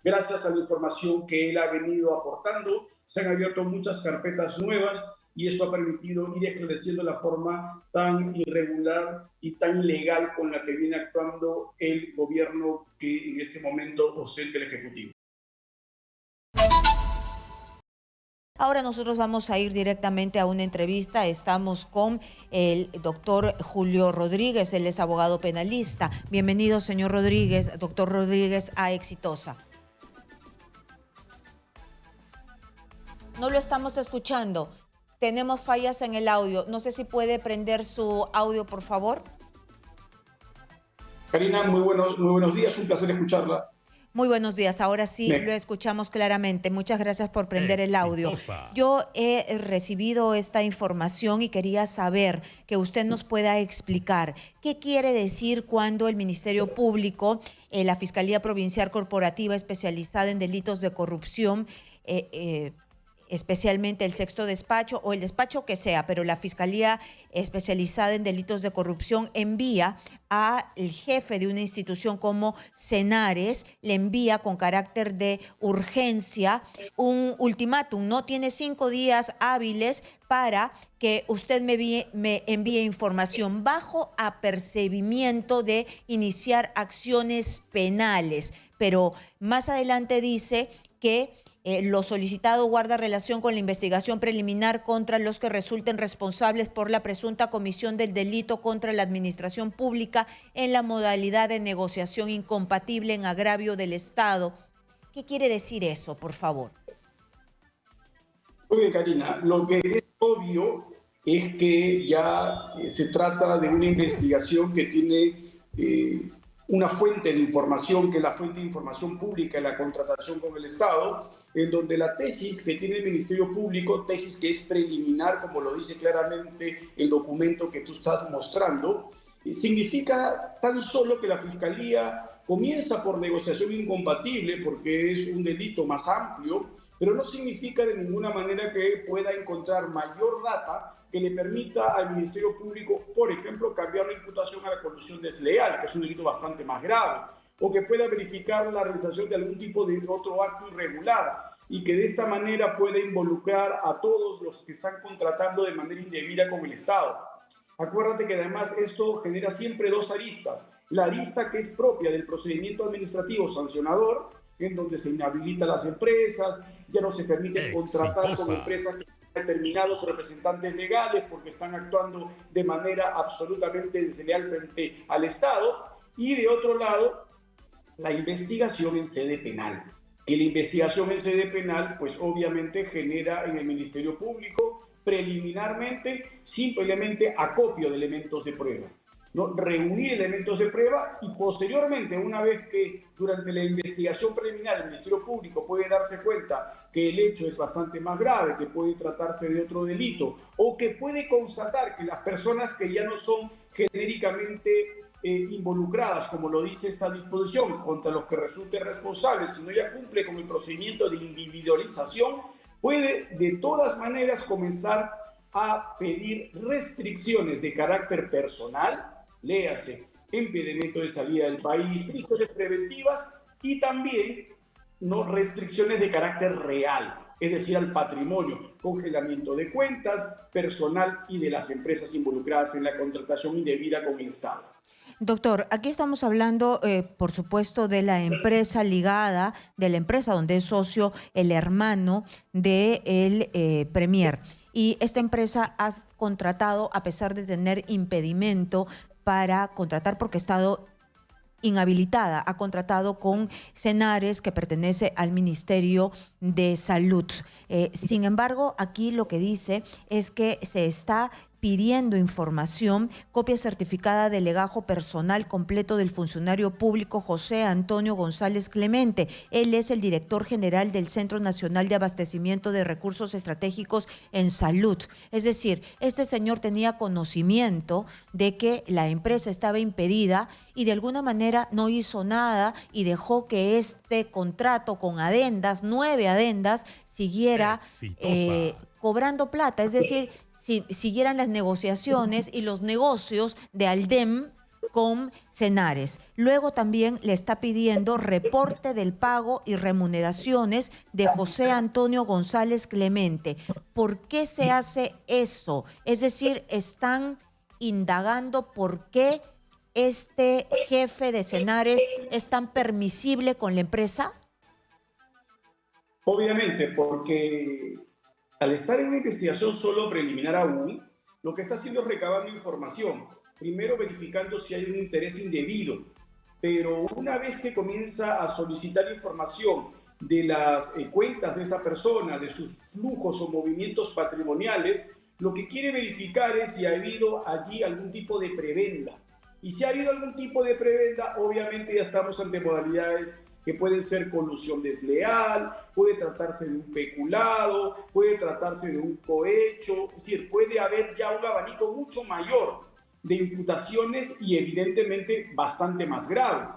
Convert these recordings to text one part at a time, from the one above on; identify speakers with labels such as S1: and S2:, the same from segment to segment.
S1: gracias a la información que él ha venido aportando, se han abierto muchas carpetas nuevas y esto ha permitido ir esclareciendo la forma tan irregular y tan ilegal con la que viene actuando el gobierno que en este momento ostenta el Ejecutivo.
S2: Ahora nosotros vamos a ir directamente a una entrevista. Estamos con el doctor Julio Rodríguez, él es abogado penalista. Bienvenido, señor Rodríguez, doctor Rodríguez, a Exitosa. No lo estamos escuchando. Tenemos fallas en el audio. No sé si puede prender su audio, por favor.
S1: Karina, muy buenos días, un placer escucharla.
S2: Muy buenos días, ahora sí lo escuchamos claramente. Muchas gracias por prender el audio. Yo he recibido esta información y quería saber que usted nos pueda explicar qué quiere decir cuando el Ministerio Público, la Fiscalía Provincial Corporativa especializada en delitos de corrupción, especialmente el sexto despacho o el despacho que sea, pero la Fiscalía especializada en delitos de corrupción envía al jefe de una institución como Senares, le envía con carácter de urgencia un ultimátum, ¿no? Tiene 5 días hábiles para que usted me envíe información bajo apercibimiento de iniciar acciones penales. Pero más adelante dice que lo solicitado guarda relación con la investigación preliminar contra los que resulten responsables por la presunta comisión del delito contra la administración pública en la modalidad de negociación incompatible en agravio del Estado. ¿Qué quiere decir eso, por favor?
S1: Muy bien, Karina. Lo que es obvio es que ya se trata de una investigación que tiene una fuente de información, que es la fuente de información pública en la contratación con el Estado, en donde la tesis que tiene el Ministerio Público, tesis que es preliminar, como lo dice claramente el documento que tú estás mostrando, significa tan solo que la Fiscalía comienza por negociación incompatible, porque es un delito más amplio, pero no significa de ninguna manera que pueda encontrar mayor data que le permita al Ministerio Público, por ejemplo, cambiar la imputación a la colusión desleal, que es un delito bastante más grave, o que pueda verificar la realización de algún tipo de otro acto irregular y que de esta manera pueda involucrar a todos los que están contratando de manera indebida con el Estado. Acuérdate que además esto genera siempre dos aristas. La arista que es propia del procedimiento administrativo sancionador, en donde se inhabilitan las empresas, ya no se permite contratar con empresas que determinados representantes legales porque están actuando de manera absolutamente desleal frente al Estado, y de otro lado, la investigación en sede penal. Que la investigación en sede penal, pues obviamente genera en el Ministerio Público preliminarmente simplemente acopio de elementos de prueba, ¿no? Reunir elementos de prueba y posteriormente, una vez que durante la investigación preliminar el Ministerio Público puede darse cuenta que el hecho es bastante más grave, que puede tratarse de otro delito o que puede constatar que las personas que ya no son genéricamente involucradas, como lo dice esta disposición, contra los que resulten responsables, si no ya cumple con el procedimiento de individualización, puede de todas maneras comenzar a pedir restricciones de carácter personal, léase, impedimento de salida del país, prisiones preventivas y también no restricciones de carácter real, es decir, al patrimonio, congelamiento de cuentas, personal y de las empresas involucradas en la contratación indebida con el Estado.
S2: Doctor, aquí estamos hablando, por supuesto, de la empresa ligada, de la empresa donde es socio el hermano del Premier. Y esta empresa ha contratado, a pesar de tener impedimento para contratar porque ha estado inhabilitada, ha contratado con Senares, que pertenece al Ministerio de Salud. Sin embargo, aquí lo que dice es que se está pidiendo información, copia certificada de legajo personal completo del funcionario público José Antonio González Clemente. Él es el director general del Centro Nacional de Abastecimiento de Recursos Estratégicos en Salud. Es decir, este señor tenía conocimiento de que la empresa estaba impedida y de alguna manera no hizo nada y dejó que este contrato con adendas, 9 adendas, siguiera cobrando plata. Es decir, si siguieran las negociaciones y los negocios de Aldem con Senares. Luego también le está pidiendo reporte del pago y remuneraciones de José Antonio González Clemente. ¿Por qué se hace eso? Es decir, están indagando por qué este jefe de Senares es tan permisible con la empresa.
S1: Obviamente, porque al estar en una investigación solo preliminar aún, lo que está haciendo es recabando información, primero verificando si hay un interés indebido, pero una vez que comienza a solicitar información de las cuentas de esta persona, de sus flujos o movimientos patrimoniales, lo que quiere verificar es si ha habido allí algún tipo de prebenda. Y si ha habido algún tipo de prebenda, obviamente ya estamos ante modalidades que pueden ser colusión desleal, puede tratarse de un peculado, puede tratarse de un cohecho, es decir, puede haber ya un abanico mucho mayor de imputaciones y evidentemente bastante más graves.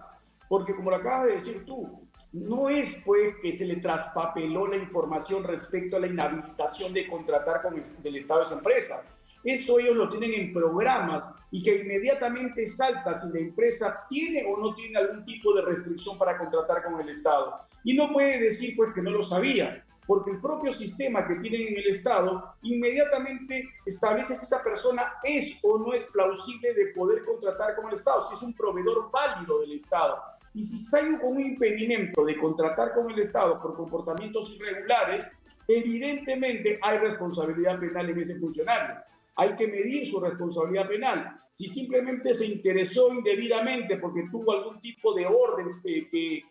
S1: Porque como lo acabas de decir tú, no es pues que se le traspapeló la información respecto a la inhabilitación de contratar con el Estado de esa empresa. Esto ellos lo tienen en programas y que inmediatamente salta si la empresa tiene o no tiene algún tipo de restricción para contratar con el Estado. Y no puede decir pues que no lo sabía, porque el propio sistema que tienen en el Estado inmediatamente establece si esta persona es o no es plausible de poder contratar con el Estado, si es un proveedor válido del Estado. Y si está con un impedimento de contratar con el Estado por comportamientos irregulares, evidentemente hay responsabilidad penal en ese funcionario. Hay que medir su responsabilidad penal. Si simplemente se interesó indebidamente porque tuvo algún tipo de orden que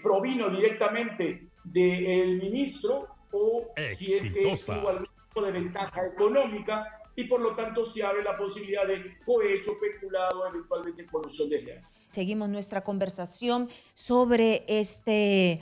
S1: provino directamente del ministro, o si es que tuvo algún tipo de ventaja económica y por lo tanto se abre la posibilidad de cohecho, peculado, eventualmente colusión desleal.
S2: Seguimos nuestra conversación sobre este,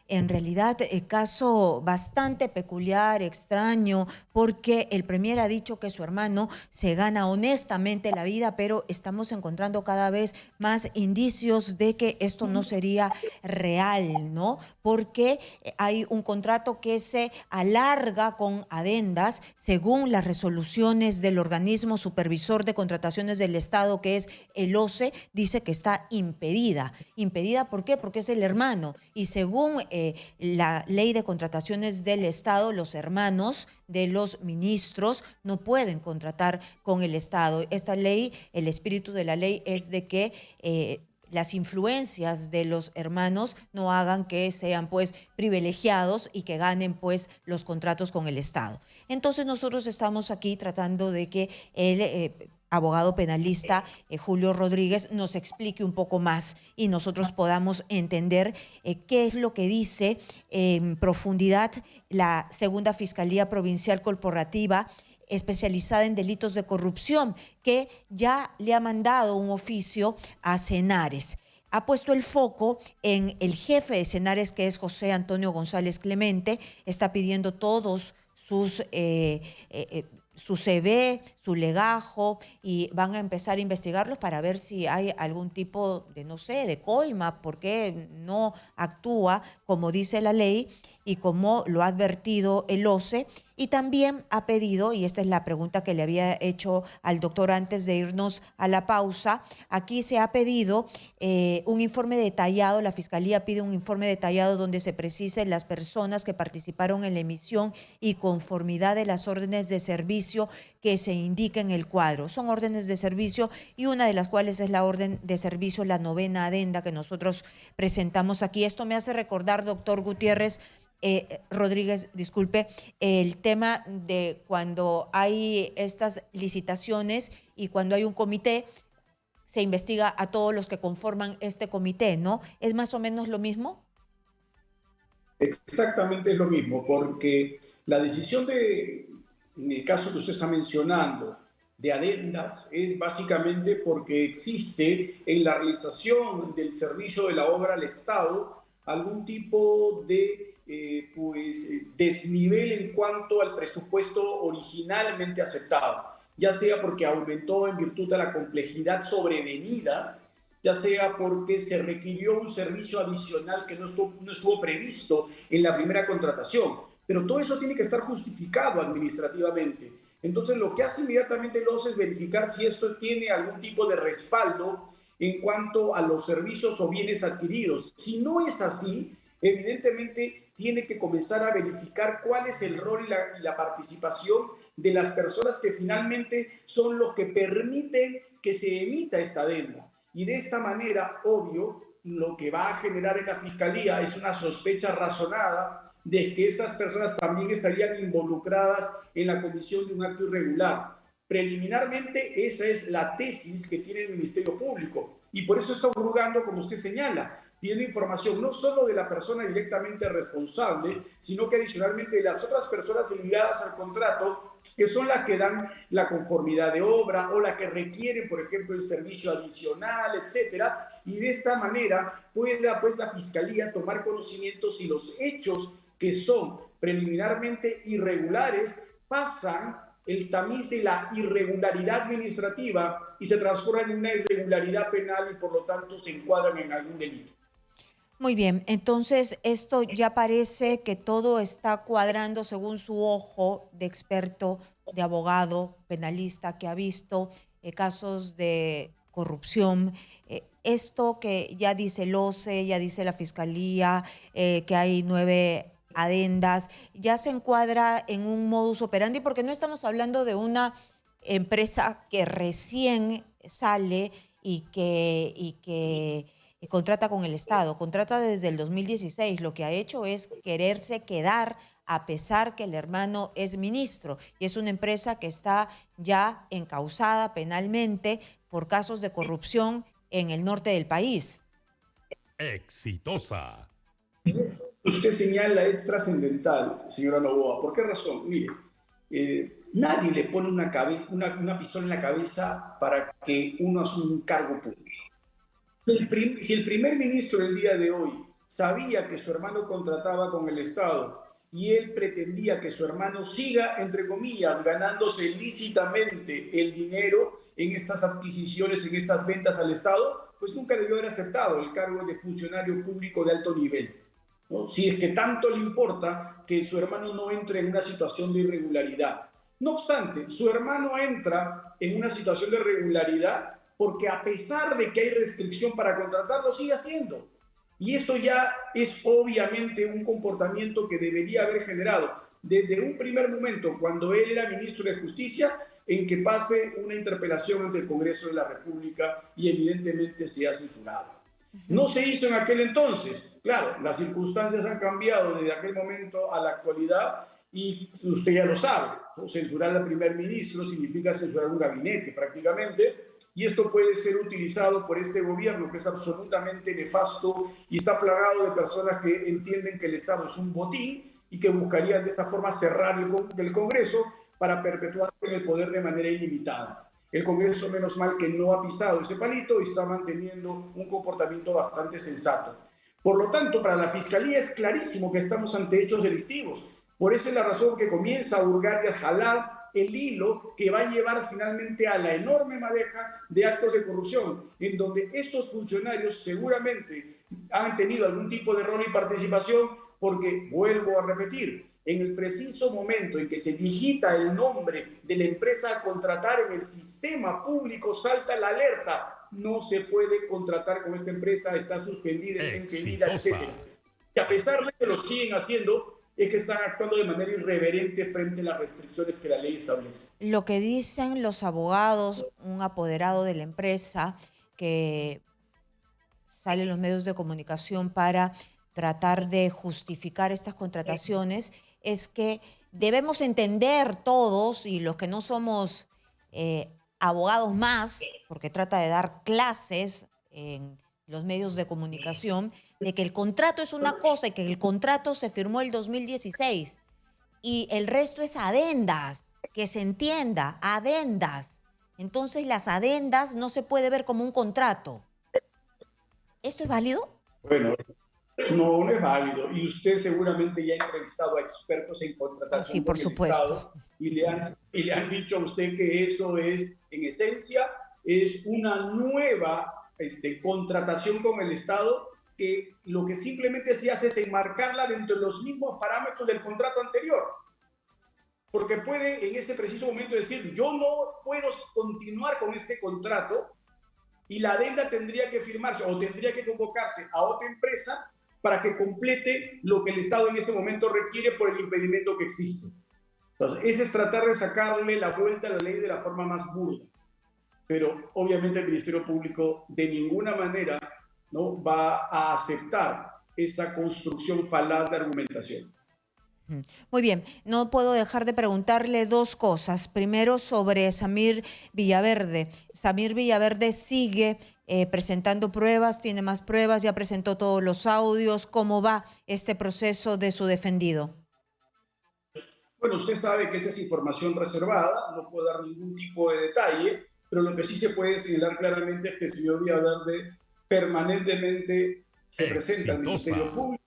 S2: en realidad, caso bastante peculiar, extraño, porque el premier ha dicho que su hermano se gana honestamente la vida, pero estamos encontrando cada vez más indicios de que esto no sería real, ¿no? Porque hay un contrato que se alarga con adendas según las resoluciones del organismo supervisor de contrataciones del Estado, que es el OCE, dice que está impedida. ¿Impedida por qué? Porque es el hermano. Y según la ley de contrataciones del Estado, los hermanos de los ministros no pueden contratar con el Estado. Esta ley, el espíritu de la ley es de que las influencias de los hermanos no hagan que sean pues privilegiados y que ganen pues los contratos con el Estado. Entonces nosotros estamos aquí tratando de que el abogado penalista Julio Rodríguez nos explique un poco más y nosotros podamos entender qué es lo que dice en profundidad la Segunda Fiscalía Provincial Corporativa especializada en delitos de corrupción, que ya le ha mandado un oficio a Senares. Ha puesto el foco en el jefe de Senares, que es José Antonio González Clemente, está pidiendo todos su CV, su legajo, y van a empezar a investigarlos para ver si hay algún tipo de, no sé, de coima, por qué no actúa como dice la ley y como lo ha advertido el OCE. Y también ha pedido, y esta es la pregunta que le había hecho al doctor antes de irnos a la pausa, aquí se ha pedido un informe detallado, la Fiscalía pide un informe detallado donde se precisen las personas que participaron en la emisión y conformidad de las órdenes de servicio que se indica en el cuadro. Son órdenes de servicio y una de las cuales es la orden de servicio, la 9ª adenda que nosotros presentamos aquí. Esto me hace recordar, doctor Gutiérrez, Rodríguez, disculpe, el tema de cuando hay estas licitaciones y cuando hay un comité, se investiga a todos los que conforman este comité, ¿no? ¿Es más o menos lo mismo?
S1: Exactamente es lo mismo, porque la decisión en el caso que usted está mencionando, de adendas, es básicamente porque existe en la realización del servicio de la obra al Estado algún tipo de desnivel en cuanto al presupuesto originalmente aceptado, ya sea porque aumentó en virtud de la complejidad sobrevenida, ya sea porque se requirió un servicio adicional que no estuvo previsto en la primera contratación. Pero todo eso tiene que estar justificado administrativamente. Entonces, lo que hace inmediatamente el OCE es verificar si esto tiene algún tipo de respaldo en cuanto a los servicios o bienes adquiridos. Si no es así, evidentemente tiene que comenzar a verificar cuál es el rol y la participación de las personas que finalmente son los que permiten que se emita esta adenda. Y de esta manera, obvio, lo que va a generar en la Fiscalía es una sospecha razonada de que estas personas también estarían involucradas en la comisión de un acto irregular. Preliminarmente, esa es la tesis que tiene el Ministerio Público y por eso está hurgando, como usted señala, tiene información no solo de la persona directamente responsable, sino que adicionalmente de las otras personas ligadas al contrato, que son las que dan la conformidad de obra o las que requieren, por ejemplo, el servicio adicional, etcétera. Y de esta manera pueda, pues, la Fiscalía tomar conocimiento si los hechos que son preliminarmente irregulares pasan el tamiz de la irregularidad administrativa y se transforman en una irregularidad penal y por lo tanto se encuadran en algún delito.
S2: Muy bien, entonces esto ya parece que todo está cuadrando según su ojo de experto, de abogado, penalista, que ha visto casos de corrupción. Esto que ya dice el OCE, ya dice la Fiscalía, que hay 9 adendas, ya se encuadra en un modus operandi, porque no estamos hablando de una empresa que recién sale y que contrata con el Estado, contrata desde el 2016. Lo que ha hecho es quererse quedar a pesar que el hermano es ministro y es una empresa que está ya encausada penalmente por casos de corrupción en el norte del país.
S3: Exitosa.
S1: Usted señala es trascendental, señora Noboa. ¿Por qué razón? Mire, nadie le pone una pistola en la cabeza para que uno asuma un cargo público. Si el primer ministro del día de hoy sabía que su hermano contrataba con el Estado y él pretendía que su hermano siga, entre comillas, ganándose lícitamente el dinero en estas adquisiciones, en estas ventas al Estado, pues nunca debió haber aceptado el cargo de funcionario público de alto nivel, ¿no? Si es que tanto le importa que su hermano no entre en una situación de irregularidad. No obstante, su hermano entra en una situación de irregularidad porque a pesar de que hay restricción para contratarlo, sigue haciendo. Y esto ya es obviamente un comportamiento que debería haber generado desde un primer momento, cuando él era ministro de Justicia, en que pase una interpelación ante el Congreso de la República y evidentemente sea censurado. No se hizo en aquel entonces. Claro, las circunstancias han cambiado desde aquel momento a la actualidad y usted ya lo sabe. Censurar al primer ministro significa censurar un gabinete prácticamente. Y esto puede ser utilizado por este gobierno que es absolutamente nefasto y está plagado de personas que entienden que el Estado es un botín y que buscarían de esta forma cerrar el Congreso para perpetuar el poder de manera ilimitada. El Congreso, menos mal que no ha pisado ese palito y está manteniendo un comportamiento bastante sensato. Por lo tanto, para la Fiscalía es clarísimo que estamos ante hechos delictivos. Por eso es la razón que comienza a hurgar y a jalar el hilo que va a llevar finalmente a la enorme madeja de actos de corrupción, en donde estos funcionarios seguramente han tenido algún tipo de rol y participación, porque, vuelvo a repetir, en el preciso momento en que se digita el nombre de la empresa a contratar en el sistema público, salta la alerta. No se puede contratar con esta empresa, está suspendida, está impedida, etc. Y a pesar de que lo siguen haciendo, es que están actuando de manera irreverente frente a las restricciones que la ley establece.
S2: Lo que dicen los abogados, un apoderado de la empresa que sale en los medios de comunicación para tratar de justificar estas contrataciones, es que debemos entender todos, y los que no somos abogados más, porque trata de dar clases en los medios de comunicación, de que el contrato es una cosa y que el contrato se firmó el 2016 y el resto es adendas, que se entienda, adendas. Entonces las adendas no se puede ver como un contrato. ¿Esto es válido?
S1: Bueno, no es válido. Y usted seguramente ya ha entrevistado a expertos en contratación
S2: sí, por supuesto.
S1: Estado y le han dicho a usted que eso es, en esencia, es una nueva contratación con el Estado, que lo que simplemente se hace es enmarcarla dentro de los mismos parámetros del contrato anterior. Porque puede en este preciso momento decir, yo no puedo continuar con este contrato y la adenda tendría que firmarse o tendría que convocarse a otra empresa para que complete lo que el Estado en ese momento requiere por el impedimento que existe. Entonces, ese es tratar de sacarle la vuelta a la ley de la forma más burda. Pero obviamente el Ministerio Público de ninguna manera, ¿no?, va a aceptar esta construcción falaz de argumentación.
S2: Muy bien, no puedo dejar de preguntarle dos cosas. Primero, sobre Samir Villaverde. Samir Villaverde sigue presentando pruebas, tiene más pruebas, ya presentó todos los audios. ¿Cómo va este proceso de su defendido?
S1: Bueno, usted sabe que esa es información reservada, no puedo dar ningún tipo de detalle, pero lo que sí se puede señalar claramente es que el señor Villaverde permanentemente se presenta al Ministerio Público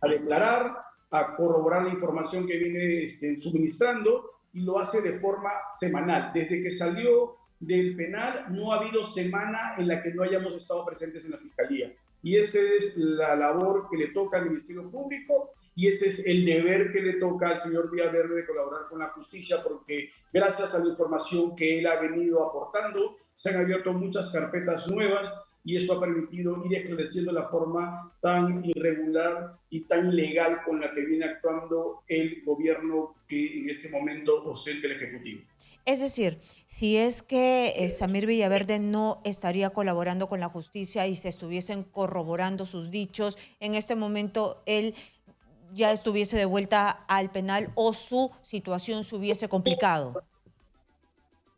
S1: a declarar, a corroborar la información que viene suministrando, y lo hace de forma semanal. Desde que salió del penal no ha habido semana en la que no hayamos estado presentes en la Fiscalía. Y esta es la labor que le toca al Ministerio Público y ese es el deber que le toca al señor Villaverde de colaborar con la justicia, porque gracias a la información que él ha venido aportando se han abierto muchas carpetas nuevas y esto ha permitido ir esclareciendo la forma tan irregular y tan ilegal con la que viene actuando el gobierno que en este momento ostenta el Ejecutivo.
S2: Es decir, si es que Samir Villaverde no estaría colaborando con la justicia y se estuviesen corroborando sus dichos, en este momento él ya estuviese de vuelta al penal o su situación se hubiese complicado.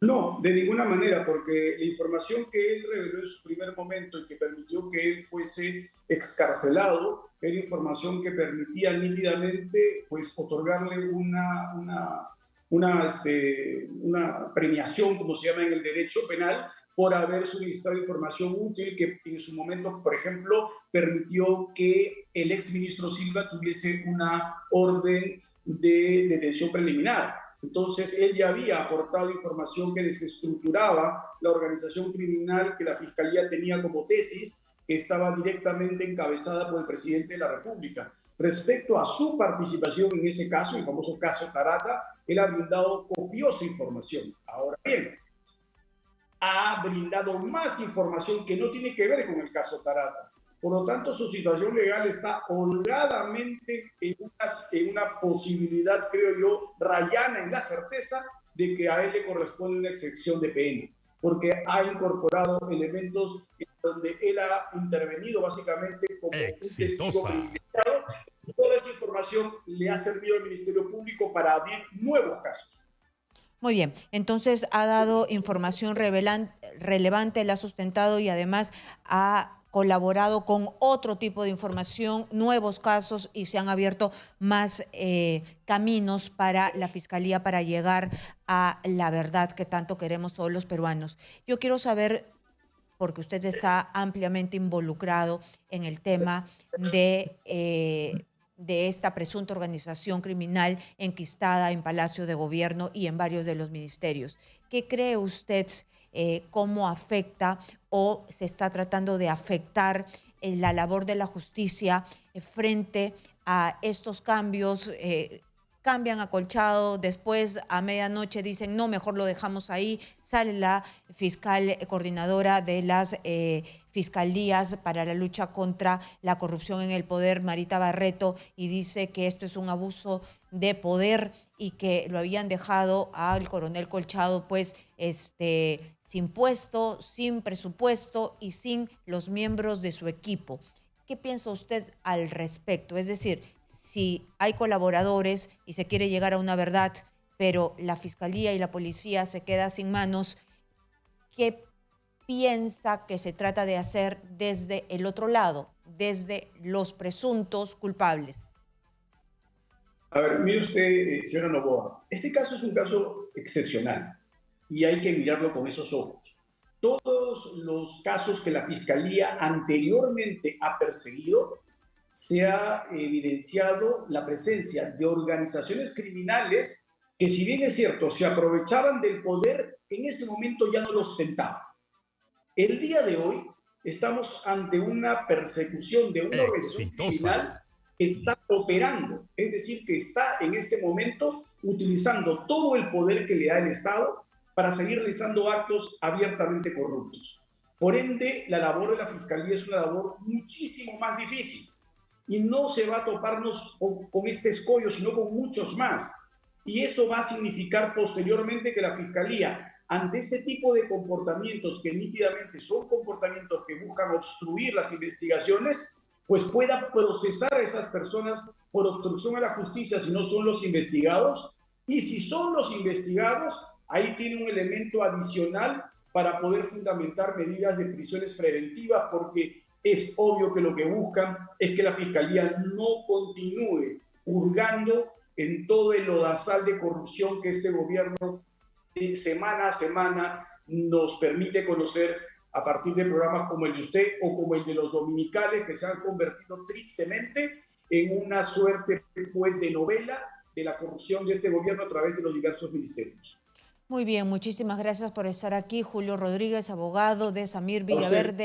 S1: No, de ninguna manera, porque la información que él reveló en su primer momento y que permitió que él fuese excarcelado era información que permitía nítidamente pues, otorgarle una premiación, como se llama en el derecho penal, por haber suministrado información útil que en su momento, por ejemplo, permitió que el exministro Silva tuviese una orden de detención preliminar. Entonces, él ya había aportado información que desestructuraba la organización criminal que la Fiscalía tenía como tesis, que estaba directamente encabezada por el presidente de la República. Respecto a su participación en ese caso, el famoso caso Tarata, él ha brindado copiosa información. Ahora bien, ha brindado más información que no tiene que ver con el caso Tarata. Por lo tanto, su situación legal está holgadamente en una posibilidad, creo yo, rayana en la certeza de que a él le corresponde una excepción de pena, porque ha incorporado elementos en donde él ha intervenido básicamente como un testigo privilegiado. Toda esa información le ha servido al Ministerio Público para abrir nuevos casos.
S2: Muy bien, entonces ha dado información relevante, la ha sustentado y además ha colaborado con otro tipo de información, nuevos casos y se han abierto más caminos para la Fiscalía para llegar a la verdad que tanto queremos todos los peruanos. Yo quiero saber, porque usted está ampliamente involucrado en el tema de esta presunta organización criminal enquistada en Palacio de Gobierno y en varios de los ministerios. ¿Qué cree usted cómo afecta o se está tratando de afectar la labor de la justicia frente a estos cambios? Cambian acolchado, después a medianoche dicen no, mejor lo dejamos ahí, sale la fiscal coordinadora de las fiscalías para la lucha contra la corrupción en el poder, Marita Barreto, y dice que esto es un abuso de poder y que lo habían dejado al coronel Colchado pues sin puesto, sin presupuesto y sin los miembros de su equipo. ¿Qué piensa usted al respecto? Es decir, si hay colaboradores y se quiere llegar a una verdad, pero la Fiscalía y la Policía se queda sin manos, ¿qué piensa que se trata de hacer desde el otro lado, desde los presuntos culpables?
S1: A ver, mire usted, señora Noboa, este caso es un caso excepcional y hay que mirarlo con esos ojos. Todos los casos que la Fiscalía anteriormente ha perseguido, se ha evidenciado la presencia de organizaciones criminales que, si bien es cierto, se aprovechaban del poder, en ese momento ya no lo ostentaban. El día de hoy estamos ante una persecución de una organización criminal que está operando, es decir, que está en este momento utilizando todo el poder que le da el Estado para seguir realizando actos abiertamente corruptos. Por ende, la labor de la Fiscalía es una labor muchísimo más difícil y no se va a toparnos con este escollo, sino con muchos más. Y esto va a significar posteriormente que la Fiscalía, ante este tipo de comportamientos que nítidamente son comportamientos que buscan obstruir las investigaciones, pues pueda procesar a esas personas por obstrucción a la justicia si no son los investigados. Y si son los investigados, ahí tiene un elemento adicional para poder fundamentar medidas de prisiones preventivas, porque es obvio que lo que buscan es que la Fiscalía no continúe hurgando en todo el lodazal de corrupción que este gobierno semana a semana nos permite conocer a partir de programas como el de usted o como el de los dominicales, que se han convertido tristemente en una suerte pues de novela de la corrupción de este gobierno a través de los diversos ministerios.
S2: Muy bien, muchísimas gracias por estar aquí. Julio Rodríguez, abogado de Samir
S1: A ustedes.
S2: Villaverde.